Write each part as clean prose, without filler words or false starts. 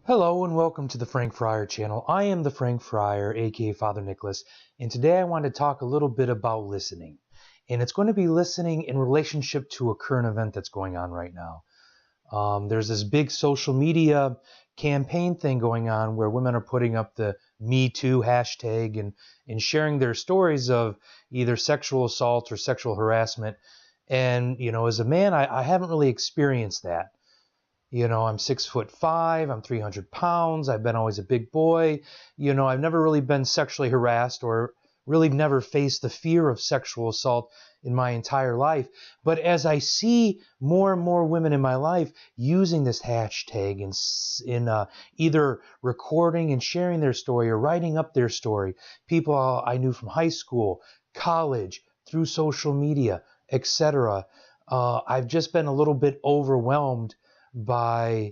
Hello and welcome to the Frank Friar channel. I am the Frank Friar, aka Father Nicholas, and today I want to talk a little bit about listening. And it's going to be listening in relationship to a current event that's going on right now. There's this big social media campaign thing going on where women are putting up the Me Too hashtag and sharing their stories of either sexual assault or sexual harassment. And, as a man, I haven't really experienced that. I'm 6'5", I'm 300 pounds, I've been always a big boy. I've never really been sexually harassed or really never faced the fear of sexual assault in my entire life. But as I see more and more women in my life using this hashtag in either recording and sharing their story or writing up their story, people I knew from high school, college, through social media, etc., I've just been a little bit overwhelmed by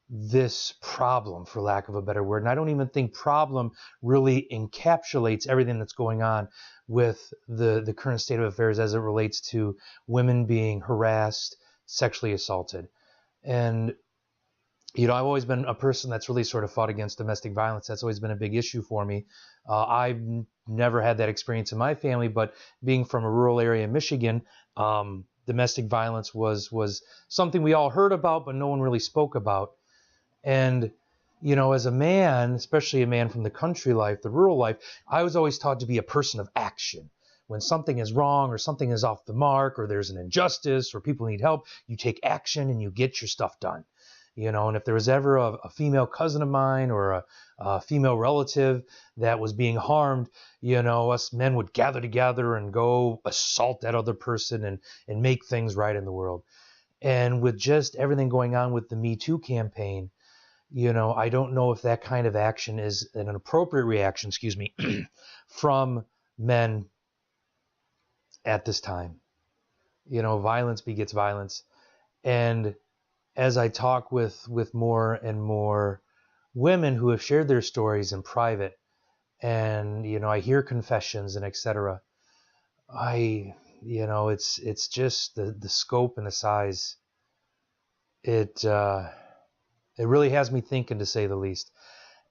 this problem, for lack of a better word. And I don't even think problem really encapsulates everything that's going on with the current state of affairs as it relates to women being harassed, sexually assaulted. And, I've always been a person that's really sort of fought against domestic violence. That's always been a big issue for me. I've never had that experience in my family, but being from a rural area in Michigan, domestic violence was something we all heard about, but no one really spoke about. And, as a man, especially a man from the country life, the rural life, I was always taught to be a person of action. When something is wrong or something is off the mark or there's an injustice or people need help, you take action and you get your stuff done. And if there was ever a female cousin of mine or a female relative that was being harmed, us men would gather together and go assault that other person and make things right in the world. And with just everything going on with the Me Too campaign, I don't know if that kind of action is an appropriate reaction, from men at this time. Violence begets violence. And as I talk with more and more women who have shared their stories in private, and I hear confessions and etc., it's just the scope and the size. It really has me thinking, to say the least.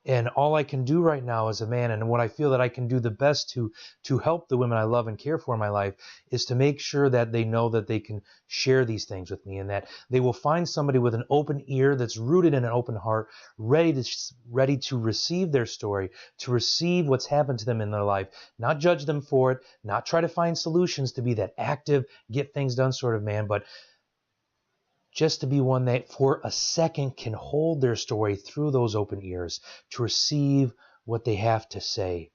And all I can do right now as a man, and what I feel that I can do the best to help the women I love and care for in my life, is to make sure that they know that they can share these things with me, and that they will find somebody with an open ear that's rooted in an open heart, ready to receive their story, to receive what's happened to them in their life, not judge them for it, not try to find solutions to be that active, get things done sort of man, but just to be one that for a second can hold their story through those open ears, to receive what they have to say.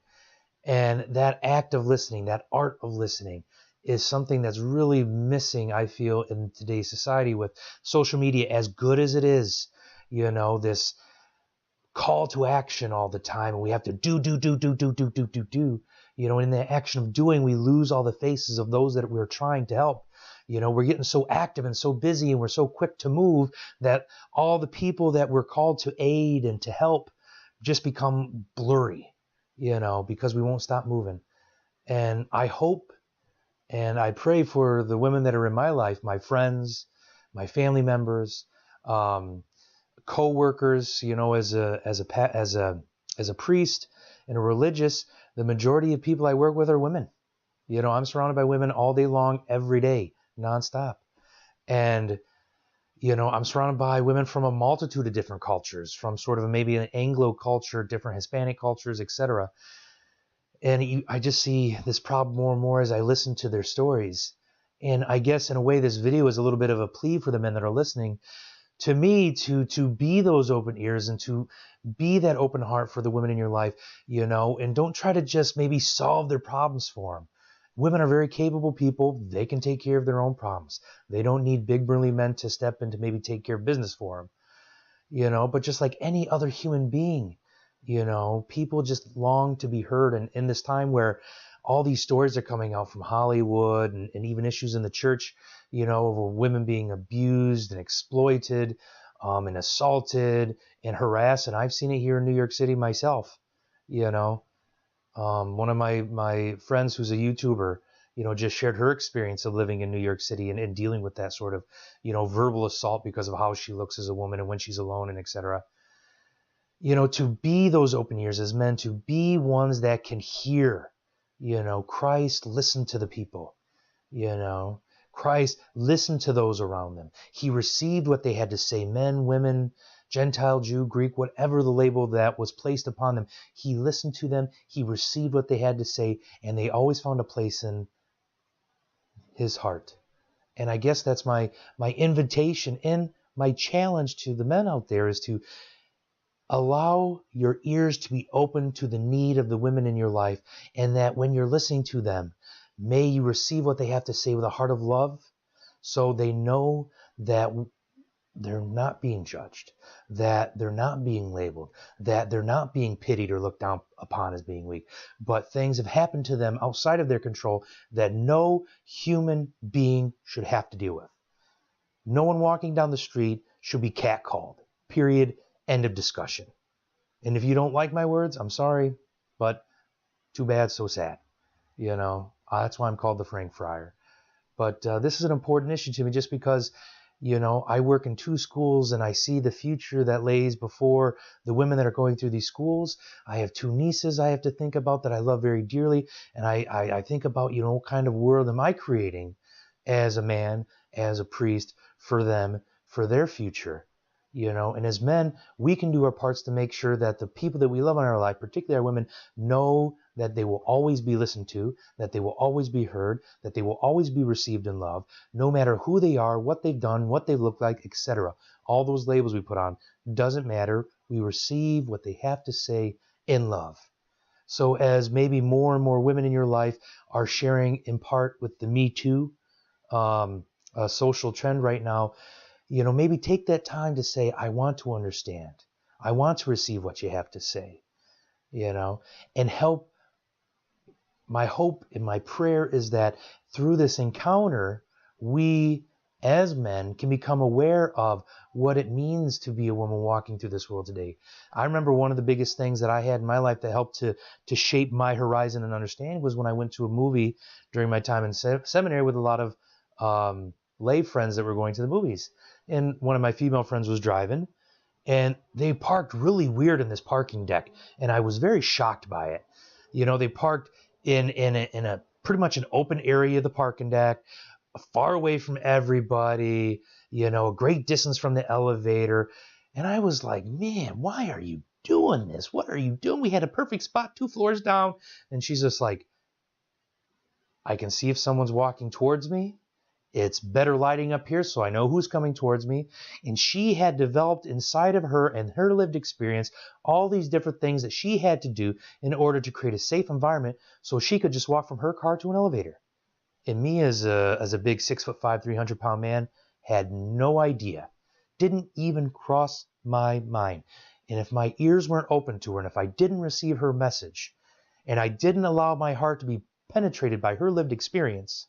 And that act of listening, that art of listening, is something that's really missing, I feel, in today's society with social media, as good as it is. This call to action all the time, and we have to do. In the action of doing, we lose all the faces of those that we're trying to help. We're getting so active and so busy and we're so quick to move that all the people that we're called to aid and to help just become blurry, because we won't stop moving. And I hope and I pray for the women that are in my life, my friends, my family members, co-workers, as a priest and a religious, the majority of people I work with are women. I'm surrounded by women all day long, every day, nonstop. And, I'm surrounded by women from a multitude of different cultures, from sort of maybe an Anglo culture, different Hispanic cultures, etc. And I just see this problem more and more as I listen to their stories. And I guess in a way, this video is a little bit of a plea for the men that are listening to me to be those open ears and to be that open heart for the women in your life, and don't try to just maybe solve their problems for them. Women are very capable people. They can take care of their own problems. They don't need big burly men to step in to maybe take care of business for them, but just like any other human being, people just long to be heard. And in this time where all these stories are coming out from Hollywood and even issues in the church, of women being abused and exploited, and assaulted and harassed. And I've seen it here in New York City myself. One of my friends who's a YouTuber, just shared her experience of living in New York City and dealing with that sort of, verbal assault because of how she looks as a woman and when she's alone and etc. to be those open ears as men, to be ones that can hear. Christ listened to the people. Christ listened to those around them. He received what they had to say, men, women, Gentile, Jew, Greek, whatever the label that was placed upon them. He listened to them. He received what they had to say, and they always found a place in his heart. And I guess that's my invitation and my challenge to the men out there is to allow your ears to be open to the need of the women in your life, and that when you're listening to them, may you receive what they have to say with a heart of love, so they know that they're not being judged, that they're not being labeled, that they're not being pitied or looked down upon as being weak, but things have happened to them outside of their control that no human being should have to deal with. No one walking down the street should be catcalled. Period. End of discussion. And if you don't like my words, I'm sorry, but too bad, so sad. That's why I'm called the Frank Friar. But this is an important issue to me just because, I work in 2 schools and I see the future that lays before the women that are going through these schools. I have 2 nieces I have to think about that I love very dearly. And I think about, what kind of world am I creating as a man, as a priest, for them, for their future. And as men, we can do our parts to make sure that the people that we love in our life, particularly our women, know that they will always be listened to, that they will always be heard, that they will always be received in love, no matter who they are, what they've done, what they look like, etc. All those labels we put on doesn't matter. We receive what they have to say in love. So as maybe more and more women in your life are sharing in part with the Me Too social trend right now, maybe take that time to say, I want to understand. I want to receive what you have to say, and help. My hope and my prayer is that through this encounter, we as men can become aware of what it means to be a woman walking through this world today. I remember one of the biggest things that I had in my life that helped to shape my horizon and understanding was when I went to a movie during my time in seminary with a lot of lay friends that were going to the movies. And one of my female friends was driving, and they parked really weird in this parking deck, and I was very shocked by it. They parked in a pretty much an open area of the parking deck, far away from everybody, a great distance from the elevator. And I was like, man, why are you doing this? What are you doing? We had a perfect spot 2 floors down. And she's just like, I can see if someone's walking towards me. It's better lighting up here so I know who's coming towards me. And she had developed inside of her and her lived experience all these different things that she had to do in order to create a safe environment so she could just walk from her car to an elevator. And me as a big 6'5", 300-pound man had no idea. Didn't even cross my mind. And if my ears weren't open to her, and if I didn't receive her message, and I didn't allow my heart to be penetrated by her lived experience,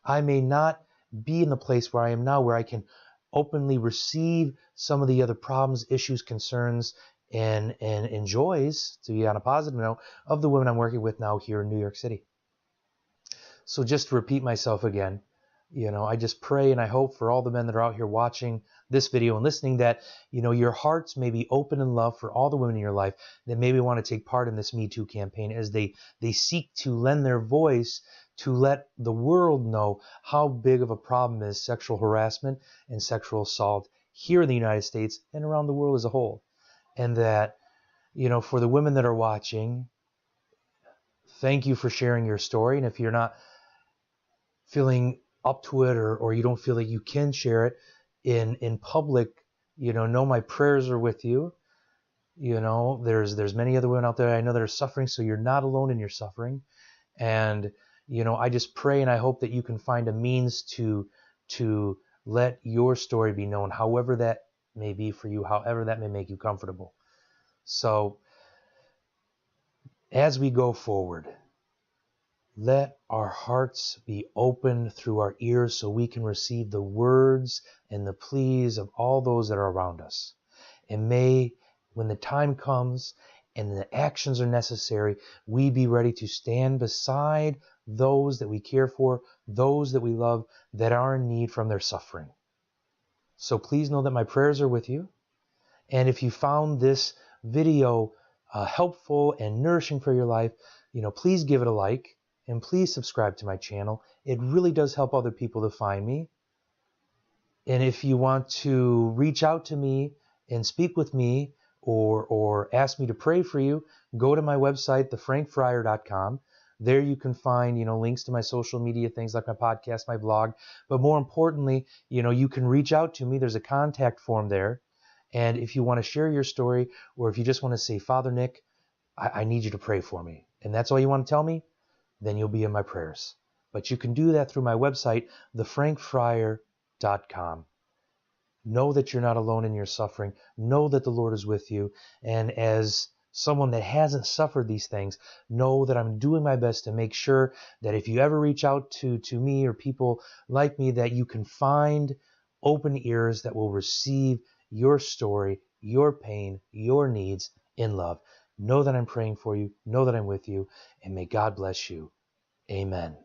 I may not be in the place where I am now, where I can openly receive some of the other problems, issues, concerns, and joys, to be on a positive note, of the women I'm working with now here in New York City. So just to repeat myself again, I just pray and I hope for all the men that are out here watching this video and listening that, your hearts may be open in love for all the women in your life that maybe want to take part in this Me Too campaign as they seek to lend their voice to let the world know how big of a problem is sexual harassment and sexual assault here in the United States and around the world as a whole. And that, for the women that are watching, thank you for sharing your story. And if you're not feeling up to it, or you don't feel that you can share it in public, know my prayers are with you. There's many other women out there I know that are suffering, so you're not alone in your suffering. And I just pray and I hope that you can find a means to let your story be known, however that may be for you, however that may make you comfortable. So as we go forward, let our hearts be open through our ears so we can receive the words and the pleas of all those that are around us. And may, when the time comes and the actions are necessary, we be ready to stand beside those that we care for, those that we love, that are in need from their suffering. So please know that my prayers are with you. And if you found this video helpful and nourishing for your life, please give it a like and please subscribe to my channel. It really does help other people to find me. And if you want to reach out to me and speak with me or ask me to pray for you, go to my website, thefrankfriar.com. There you can find, links to my social media things like my podcast, my blog. But more importantly, you can reach out to me. There's a contact form there. And if you want to share your story, or if you just want to say, Father Nick, I need you to pray for me, and that's all you want to tell me, then you'll be in my prayers. But you can do that through my website, thefrankfriar.com. Know that you're not alone in your suffering. Know that the Lord is with you. And as someone that hasn't suffered these things, know that I'm doing my best to make sure that if you ever reach out to me or people like me, that you can find open ears that will receive your story, your pain, your needs in love. Know that I'm praying for you. Know that I'm with you. And may God bless you. Amen.